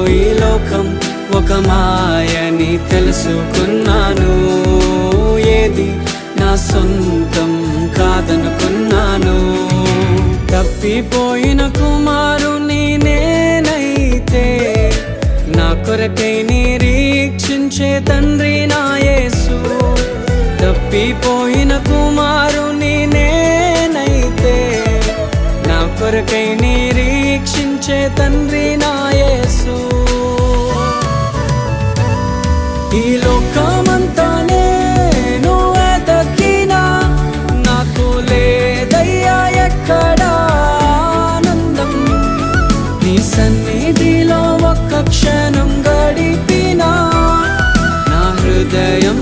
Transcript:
ఈ లోకం ఒక మాయని తెలుసుకున్నాను. ఏది నా సొంతం కాదనుకున్నాను. తప్పిపోయిన కుమారుని నేనైతే నా కొరకై నిరీక్షించే తండ్రి నా యేసు. తప్పిపోయిన కుమారుని నేనైతే నా కొరకై నిరీక్షించే తండ్రి నా యేసు. ఈ లోకమంతా నేను వెతకినా నాకు లేదయ్యా ఎక్కడా ఆనందం. నీ సన్నిధిలో ఒక్క క్షణం గడిపినా నా హృదయం